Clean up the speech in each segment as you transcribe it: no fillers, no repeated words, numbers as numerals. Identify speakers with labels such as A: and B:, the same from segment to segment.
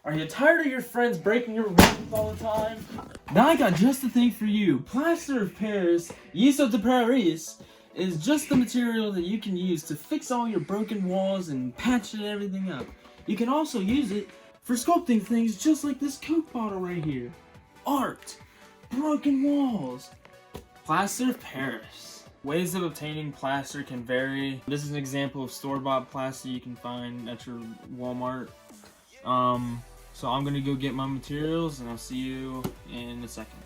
A: Are you tired of your friends breaking your rings all the time? Now I got just the thing for you. Plaster of Paris, Yeso de Paris, is just the material that you can use to fix all your broken walls and patch everything up. You can also use it for sculpting things just like this Coke bottle right here. Art, broken walls, plaster of Paris. Ways of obtaining plaster can vary. This is an example of store-bought plaster you can find at your Walmart. So I'm gonna go get my materials and I'll see you in a second.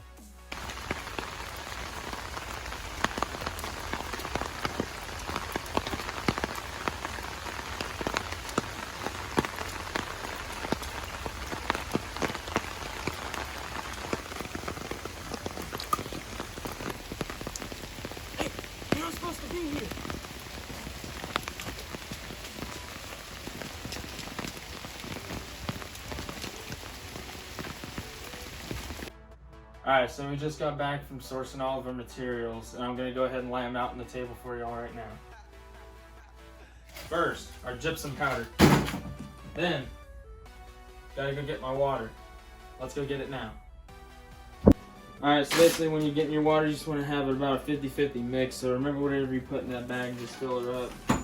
A: Hey, you're not supposed to be here. Alright, so we just got back from sourcing all of our materials, and I'm going to go ahead and lay them out on the table for y'all right now. First, our gypsum powder. Then, gotta go get my water. Let's go get it now. Alright, so basically when you're getting your water, you just want to have it about a 50-50 mix, so remember whatever you put in that bag, just fill it up. There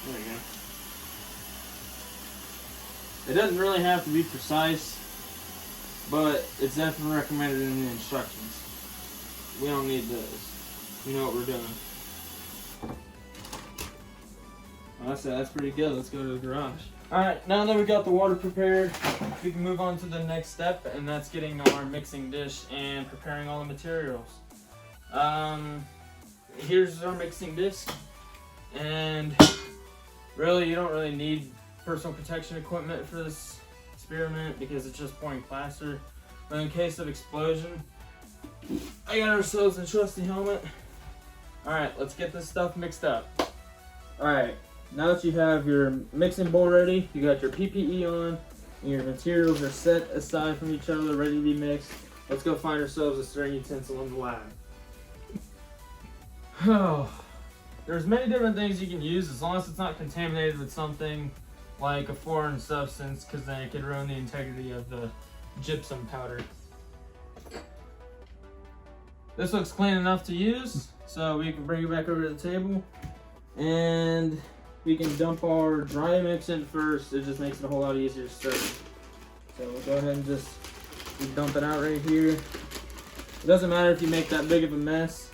A: you go. It doesn't really have to be precise, but it's definitely recommended in the instructions. We don't need those. We know what we're doing. Well, that's pretty good. Let's go to the garage. Alright, now that we got the water prepared, we can move on to the next step, and that's getting our mixing dish and preparing all the materials. Here's our mixing disc, and really you don't really need personal protection equipment for this experiment because it's just pouring plaster. But in case of explosion, I got ourselves a trusty helmet. Alright, let's get this stuff mixed up. Alright, now that you have your mixing bowl ready, you got your PPE on, and your materials are set aside from each other, ready to be mixed, let's go find ourselves a stirring utensil in the lab. Oh, there's many different things you can use as long as it's not contaminated with something like a foreign substance, because then it could ruin the integrity of the gypsum powder. This looks clean enough to use, so we can bring it back over to the table, and we can dump our dry mix in first. It just makes it a whole lot easier to stir. So we'll go ahead and just dump it out right here. It doesn't matter if you make that big of a mess.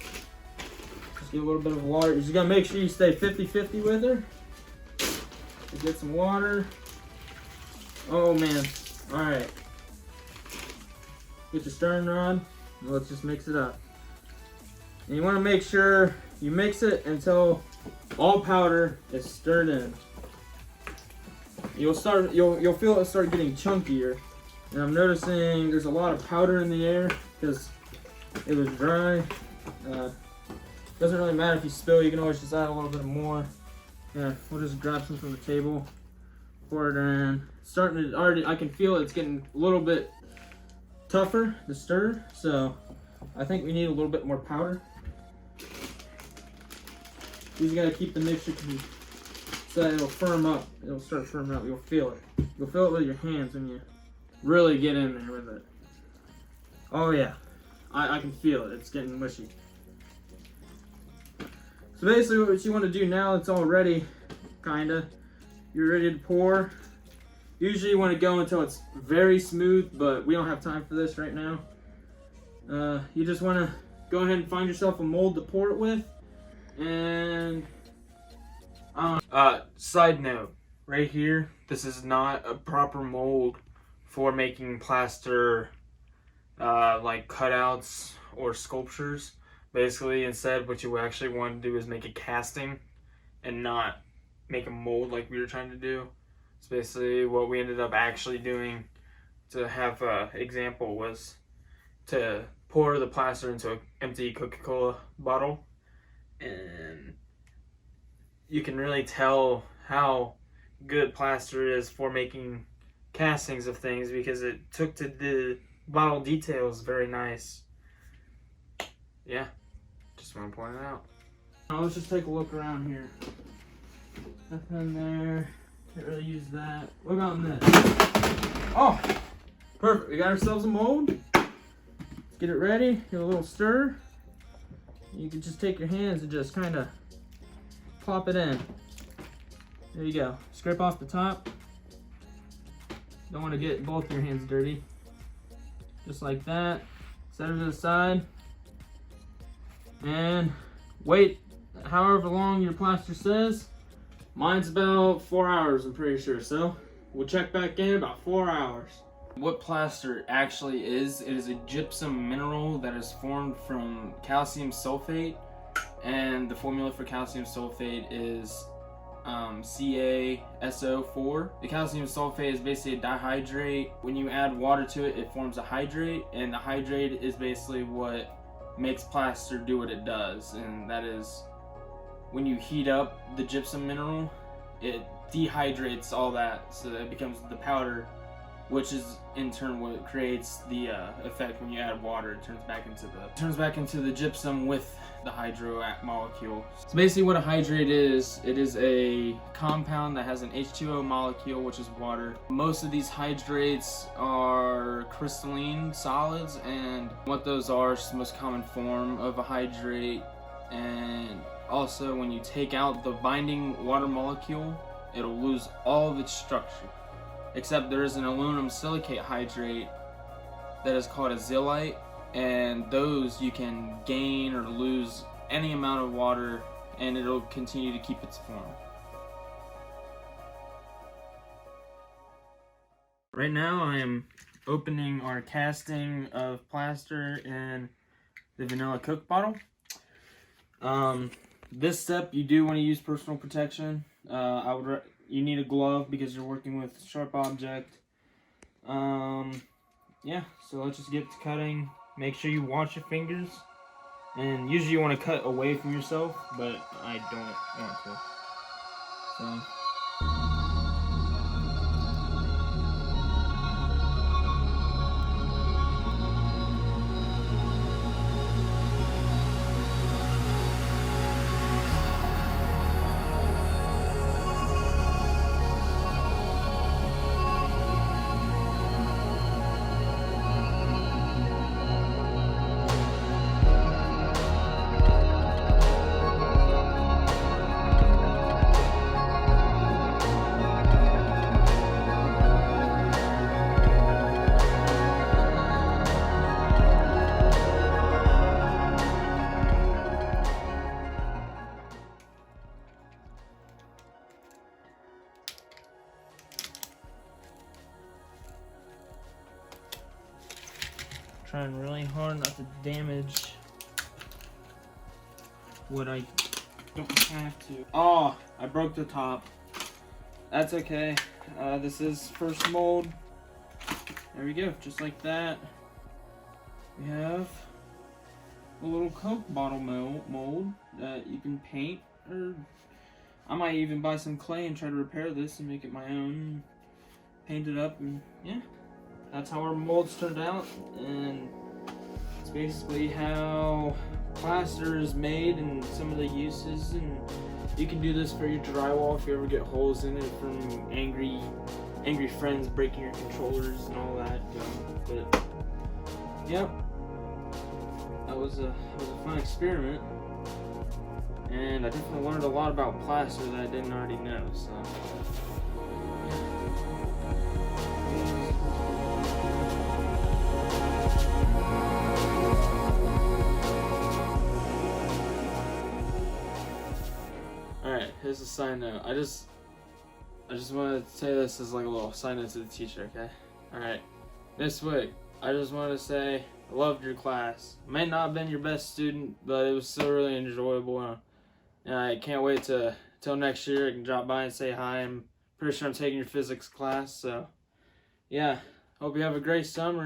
A: Just get a little bit of water. You just gotta make sure you stay 50-50 with her. Get some water. Oh man. Alright. Get your stirring rod. Let's just mix it up. And you want to make sure you mix it until all powder is stirred in. You'll feel it start getting chunkier. And I'm noticing there's a lot of powder in the air because it was dry. Doesn't really matter if you spill, you can always just add a little bit more. Yeah, we'll just grab some from the table, pour it in. Starting to already, I can feel it's getting a little bit tougher to stir, so I think we need a little bit more powder. You just gotta keep the mixture so that it'll firm up. It'll start firming up. You'll feel it. You'll feel it with your hands when you really get in there with it. Oh yeah, I can feel it. It's getting mushy. So basically what you want to do now, it's all ready, kinda. You're ready to pour. Usually you want to go until it's very smooth, but we don't have time for this right now. You just want to go ahead and find yourself a mold to pour it with. And side note, right here, this is not a proper mold for making plaster like cutouts or sculptures. Basically, instead, what you actually want to do is make a casting and not make a mold like we were trying to do. So basically, what we ended up actually doing to have an example was to pour the plaster into an empty Coca-Cola bottle. And you can really tell how good plaster is for making castings of things because it took to the bottle details very nice. Yeah. Just want to point it out. Now let's just take a look around here. Nothing there. Can't really use that. What about this? Oh, perfect. We got ourselves a mold. Let's get it ready. Give it a little stir. You can just take your hands and just kind of plop it in. There you go. Scrape off the top. Don't want to get both your hands dirty. Just like that. Set it to the side. And wait however long your plaster says. Mine's about 4 hours, I'm pretty sure. So we'll check back in about 4 hours. What plaster actually is, it is a gypsum mineral that is formed from calcium sulfate. And the formula for calcium sulfate is CaSO4. The calcium sulfate is basically a dihydrate. When you add water to it, it forms a hydrate, and the hydrate is basically what makes plaster do what it does, and that is when you heat up the gypsum mineral, it dehydrates all that so that it becomes the powder, which is in turn what creates the effect when you add water. It turns back into the gypsum with the hydro molecule. So basically what a hydrate is, it is a compound that has an H2O molecule, which is water. Most of these hydrates are crystalline solids, and what those are is the most common form of a hydrate. And also when you take out the binding water molecule, it'll lose all of its structure. Except there is an aluminum silicate hydrate that is called a zeolite, and those you can gain or lose any amount of water and it'll continue to keep its form. Right now I am opening our casting of plaster in the vanilla Coke bottle. This step you do want to use personal protection. You need a glove because you're working with a sharp object. Yeah, so let's just get to cutting. Make sure you wash your fingers. And usually you want to cut away from yourself, but I don't want to. So. Trying really hard not to damage what I don't have to. Oh, I broke the top. That's okay. This is first mold. There we go, just like that. We have a little Coke bottle mold that you can paint, or I might even buy some clay and try to repair this and make it my own. Paint it up, and yeah. That's how our molds turned out, and it's basically how plaster is made and some of the uses. And you can do this for your drywall if you ever get holes in it from angry friends breaking your controllers and all that. But yep, that was a fun experiment, and I definitely learned a lot about plaster that I didn't already know. So. Alright, here's a side note. I just wanted to say this as like a little side note to the teacher, okay? Alright, this week, I just wanted to say I loved your class. I may not have been your best student, but it was still really enjoyable. And I can't wait till next year I can drop by and say hi. I'm pretty sure I'm taking your physics class, so yeah. Hope you have a great summer.